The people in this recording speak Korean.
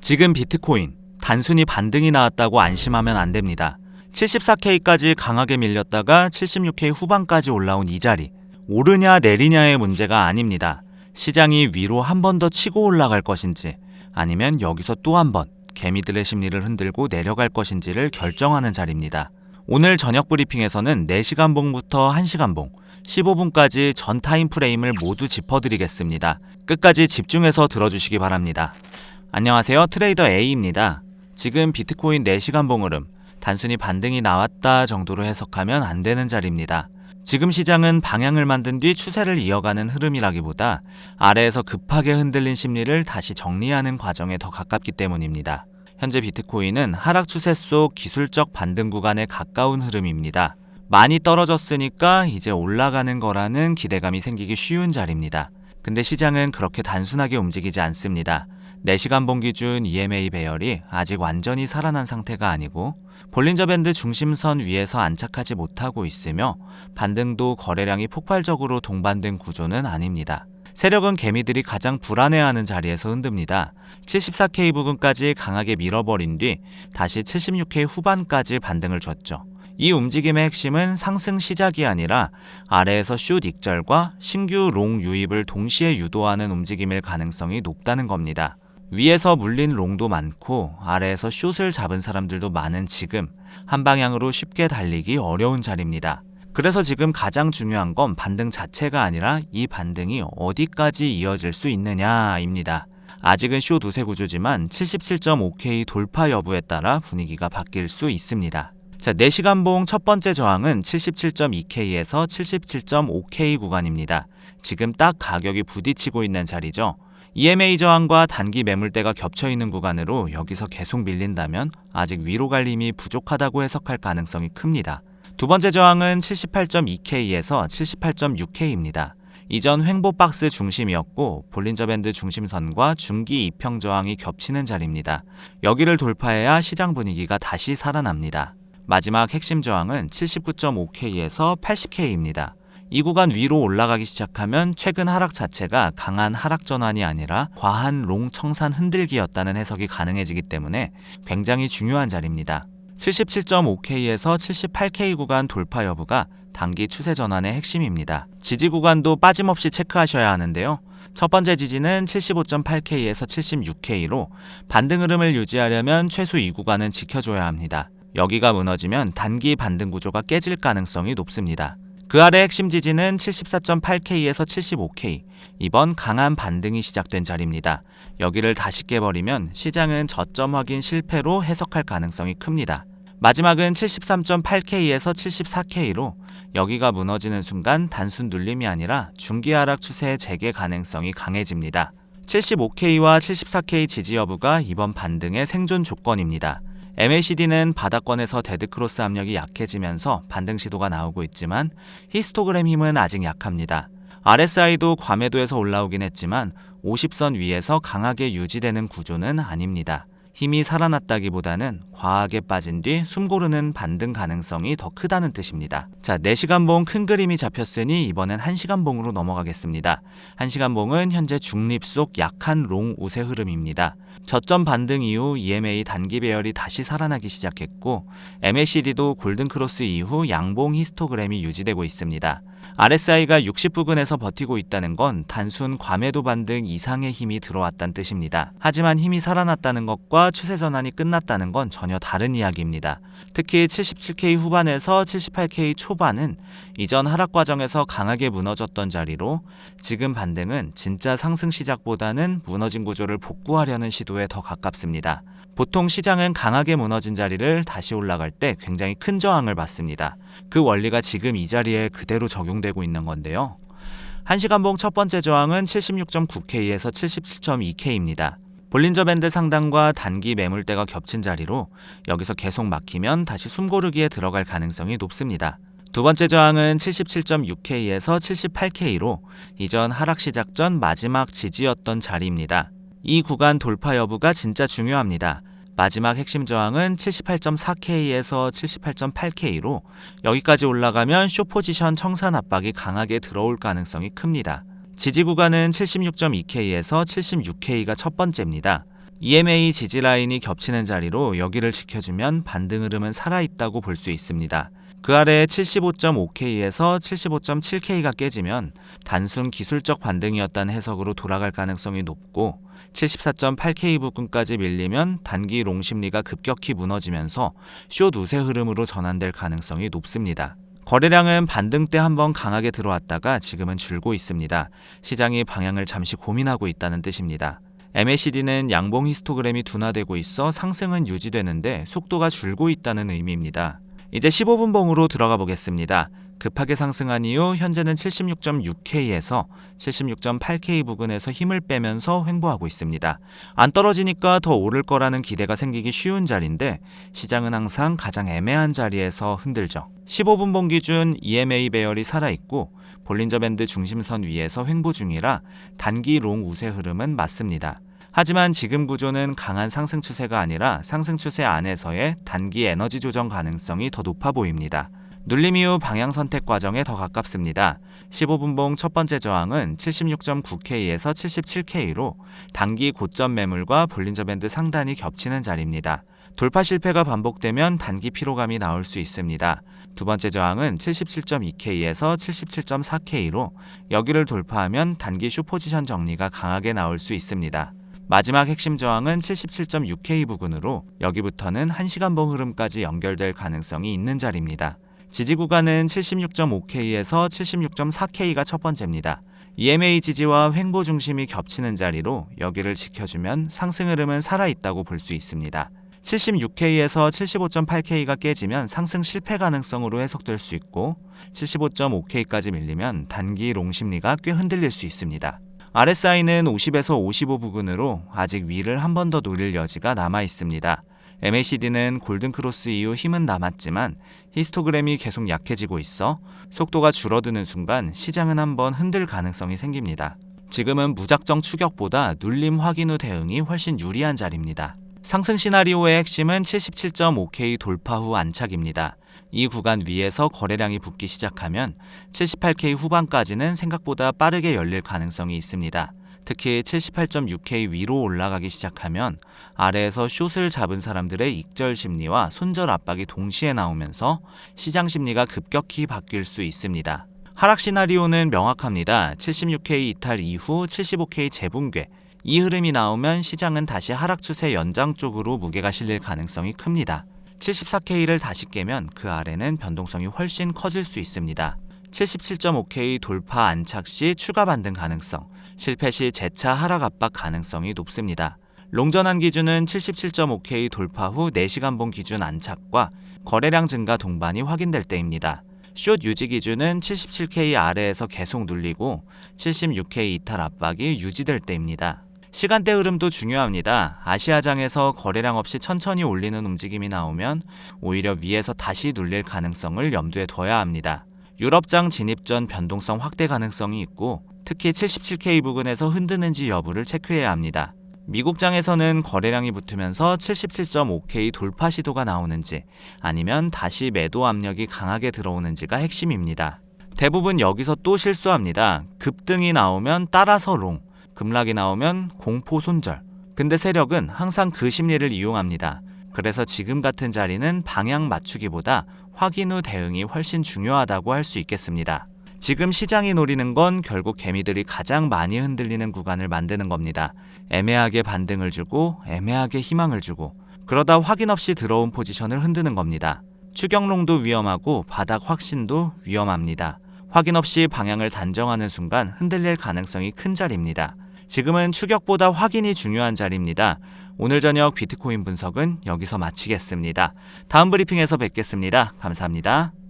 지금 비트코인 단순히 반등이 나왔다고 안심하면 안 됩니다. 74K까지 강하게 밀렸다가 76K 후반까지 올라온 이 자리, 오르냐 내리냐의 문제가 아닙니다. 시장이 위로 한 번 더 치고 올라갈 것인지 아니면 여기서 또 한 번 개미들의 심리를 흔들고 내려갈 것인지를 결정하는 자리입니다. 오늘 저녁 브리핑에서는 4시간 봉부터 1시간 봉, 15분까지 전 타임 프레임을 모두 짚어드리겠습니다. 끝까지 집중해서 들어주시기 바랍니다. 안녕하세요, 트레이더 A입니다. 지금 비트코인 4시간 봉 흐름, 단순히 반등이 나왔다 정도로 해석하면 안 되는 자리입니다. 지금 시장은 방향을 만든 뒤 추세를 이어가는 흐름이라기보다 아래에서 급하게 흔들린 심리를 다시 정리하는 과정에 더 가깝기 때문입니다. 현재 비트코인은 하락 추세 속 기술적 반등 구간에 가까운 흐름입니다. 많이 떨어졌으니까 이제 올라가는 거라는 기대감이 생기기 쉬운 자리입니다. 근데 시장은 그렇게 단순하게 움직이지 않습니다. 4시간 봉 기준 EMA 배열이 아직 완전히 살아난 상태가 아니고 볼린저 밴드 중심선 위에서 안착하지 못하고 있으며 반등도 거래량이 폭발적으로 동반된 구조는 아닙니다. 세력은 개미들이 가장 불안해하는 자리에서 흔듭니다. 74K 부근까지 강하게 밀어버린 뒤 다시 76K 후반까지 반등을 줬죠. 이 움직임의 핵심은 상승 시작이 아니라 아래에서 숏 익절과 신규 롱 유입을 동시에 유도하는 움직임일 가능성이 높다는 겁니다. 위에서 물린 롱도 많고 아래에서 숏을 잡은 사람들도 많은 지금 한 방향으로 쉽게 달리기 어려운 자리입니다. 그래서 지금 가장 중요한 건 반등 자체가 아니라 이 반등이 어디까지 이어질 수 있느냐입니다. 아직은 숏 우세 구조지만 77.5K 돌파 여부에 따라 분위기가 바뀔 수 있습니다. 자, 4시간 봉 첫 번째 저항은 77.2K에서 77.5K 구간입니다. 지금 딱 가격이 부딪히고 있는 자리죠. EMA 저항과 단기 매물대가 겹쳐있는 구간으로 여기서 계속 밀린다면 아직 위로 갈 힘이 부족하다고 해석할 가능성이 큽니다. 두 번째 저항은 78.2K에서 78.6K입니다. 이전 횡보 박스 중심이었고 볼린저 밴드 중심선과 중기 이평 저항이 겹치는 자리입니다. 여기를 돌파해야 시장 분위기가 다시 살아납니다. 마지막 핵심 저항은 79.5K에서 80K입니다. 이 구간 위로 올라가기 시작하면 최근 하락 자체가 강한 하락 전환이 아니라 과한 롱 청산 흔들기였다는 해석이 가능해지기 때문에 굉장히 중요한 자리입니다. 77.5K에서 78K 구간 돌파 여부가 단기 추세 전환의 핵심입니다. 지지 구간도 빠짐없이 체크하셔야 하는데요. 첫 번째 지지는 75.8K에서 76K로 반등 흐름을 유지하려면 최소 이 구간은 지켜줘야 합니다. 여기가 무너지면 단기 반등 구조가 깨질 가능성이 높습니다. 그 아래 핵심 지지는 74.8K에서 75K, 이번 강한 반등이 시작된 자리입니다. 여기를 다시 깨버리면 시장은 저점 확인 실패로 해석할 가능성이 큽니다. 마지막은 73.8K에서 74K로 여기가 무너지는 순간 단순 눌림이 아니라 중기 하락 추세의 재개 가능성이 강해집니다. 75K와 74K 지지 여부가 이번 반등의 생존 조건입니다. MACD는 바닥권에서 데드크로스 압력이 약해지면서 반등 시도가 나오고 있지만 히스토그램 힘은 아직 약합니다. RSI도 과매도에서 올라오긴 했지만 50선 위에서 강하게 유지되는 구조는 아닙니다. 힘이 살아났다기보다는 과하게 빠진 뒤 숨고르는 반등 가능성이 더 크다는 뜻입니다. 자, 4시간 봉 큰 그림이 잡혔으니 이번엔 1시간 봉으로 넘어가겠습니다. 1시간 봉은 현재 중립 속 약한 롱 우세 흐름입니다. 저점 반등 이후 EMA 단기 배열이 다시 살아나기 시작했고 MACD도 골든크로스 이후 양봉 히스토그램이 유지되고 있습니다. RSI가 60 부근에서 버티고 있다는 건 단순 과매도 반등 이상의 힘이 들어왔다는 뜻입니다. 하지만 힘이 살아났다는 것과 추세 전환이 끝났다는 건 전혀 다른 이야기입니다. 특히 77K 후반에서 78K 초반은 이전 하락 과정에서 강하게 무너졌던 자리로 지금 반등은 진짜 상승 시작보다는 무너진 구조를 복구하려는 시도에 더 가깝습니다. 보통 시장은 강하게 무너진 자리를 다시 올라갈 때 굉장히 큰 저항을 받습니다. 그 원리가 지금 이 자리에 그대로 적용되고 있는 건데요. 1시간 봉 첫 번째 저항은 76.9K에서 77.2K입니다. 볼린저 밴드 상단과 단기 매물대가 겹친 자리로 여기서 계속 막히면 다시 숨고르기에 들어갈 가능성이 높습니다. 두 번째 저항은 77.6K에서 78K로 이전 하락 시작 전 마지막 지지였던 자리입니다. 이 구간 돌파 여부가 진짜 중요합니다. 마지막 핵심 저항은 78.4K에서 78.8K로 여기까지 올라가면 숏 포지션 청산 압박이 강하게 들어올 가능성이 큽니다. 지지 구간은 76.2K에서 76K가 첫 번째입니다. EMA 지지 라인이 겹치는 자리로 여기를 지켜주면 반등 흐름은 살아있다고 볼 수 있습니다. 그 아래 75.5K에서 75.7K가 깨지면 단순 기술적 반등이었다는 해석으로 돌아갈 가능성이 높고 74.8K 부근까지 밀리면 단기 롱 심리가 급격히 무너지면서 숏 우세 흐름으로 전환될 가능성이 높습니다. 거래량은 반등 때 한번 강하게 들어왔다가 지금은 줄고 있습니다. 시장이 방향을 잠시 고민하고 있다는 뜻입니다. MACD는 양봉 히스토그램이 둔화되고 있어 상승은 유지되는데 속도가 줄고 있다는 의미입니다. 이제 15분 봉으로 들어가 보겠습니다. 급하게 상승한 이후 현재는 76.6K에서 76.8K 부근에서 힘을 빼면서 횡보하고 있습니다. 안 떨어지니까 더 오를 거라는 기대가 생기기 쉬운 자리인데 시장은 항상 가장 애매한 자리에서 흔들죠. 15분 봉 기준 EMA 배열이 살아있고 볼린저 밴드 중심선 위에서 횡보 중이라 단기 롱 우세 흐름은 맞습니다. 하지만 지금 구조는 강한 상승 추세가 아니라 상승 추세 안에서의 단기 에너지 조정 가능성이 더 높아 보입니다. 눌림 이후 방향 선택 과정에 더 가깝습니다. 15분 봉 첫 번째 저항은 76.9K에서 77K로 단기 고점 매물과 볼린저 밴드 상단이 겹치는 자리입니다. 돌파 실패가 반복되면 단기 피로감이 나올 수 있습니다. 두 번째 저항은 77.2K에서 77.4K로 여기를 돌파하면 단기 숏포지션 정리가 강하게 나올 수 있습니다. 마지막 핵심 저항은 77.6K 부근으로 여기부터는 1시간 봉 흐름까지 연결될 가능성이 있는 자리입니다. 지지 구간은 76.5K에서 76.4K가 첫 번째입니다. EMA 지지와 횡보 중심이 겹치는 자리로 여기를 지켜주면 상승 흐름은 살아있다고 볼 수 있습니다. 76K에서 75.8K가 깨지면 상승 실패 가능성으로 해석될 수 있고 75.5K까지 밀리면 단기 롱 심리가 꽤 흔들릴 수 있습니다. RSI는 50에서 55 부근으로 아직 위를 한 번 더 노릴 여지가 남아 있습니다. MACD는 골든크로스 이후 힘은 남았지만 히스토그램이 계속 약해지고 있어 속도가 줄어드는 순간 시장은 한번 흔들 가능성이 생깁니다. 지금은 무작정 추격보다 눌림 확인 후 대응이 훨씬 유리한 자리입니다. 상승 시나리오의 핵심은 77.5K 돌파 후 안착입니다. 이 구간 위에서 거래량이 붙기 시작하면 78K 후반까지는 생각보다 빠르게 열릴 가능성이 있습니다. 특히 78.6K 위로 올라가기 시작하면 아래에서 숏을 잡은 사람들의 익절 심리와 손절 압박이 동시에 나오면서 시장 심리가 급격히 바뀔 수 있습니다. 하락 시나리오는 명확합니다. 76K 이탈 이후 75K 재붕괴. 이 흐름이 나오면 시장은 다시 하락 추세 연장 쪽으로 무게가 실릴 가능성이 큽니다. 74K를 다시 깨면 그 아래는 변동성이 훨씬 커질 수 있습니다. 77.5K 돌파 안착 시 추가 반등 가능성, 실패 시 재차 하락 압박 가능성이 높습니다. 롱전환 기준은 77.5K 돌파 후 4시간 봉 기준 안착과 거래량 증가 동반이 확인될 때입니다. 숏 유지 기준은 77K 아래에서 계속 눌리고 76K 이탈 압박이 유지될 때입니다. 시간대 흐름도 중요합니다. 아시아장에서 거래량 없이 천천히 올리는 움직임이 나오면 오히려 위에서 다시 눌릴 가능성을 염두에 둬야 합니다. 유럽장 진입 전 변동성 확대 가능성이 있고 특히 77K 부근에서 흔드는지 여부를 체크해야 합니다. 미국장에서는 거래량이 붙으면서 77.5K 돌파 시도가 나오는지 아니면 다시 매도 압력이 강하게 들어오는지가 핵심입니다. 대부분 여기서 또 실수합니다. 급등이 나오면 따라서 롱, 급락이 나오면 공포 손절. 근데 세력은 항상 그 심리를 이용합니다. 그래서 지금 같은 자리는 방향 맞추기보다 확인 후 대응이 훨씬 중요하다고 할 수 있겠습니다. 지금 시장이 노리는 건 결국 개미들이 가장 많이 흔들리는 구간을 만드는 겁니다. 애매하게 반등을 주고 애매하게 희망을 주고 그러다 확인 없이 들어온 포지션을 흔드는 겁니다. 추격롱도 위험하고 바닥 확신도 위험합니다. 확인 없이 방향을 단정하는 순간 흔들릴 가능성이 큰 자리입니다. 지금은 추격보다 확인이 중요한 자리입니다. 오늘 저녁 비트코인 분석은 여기서 마치겠습니다. 다음 브리핑에서 뵙겠습니다. 감사합니다.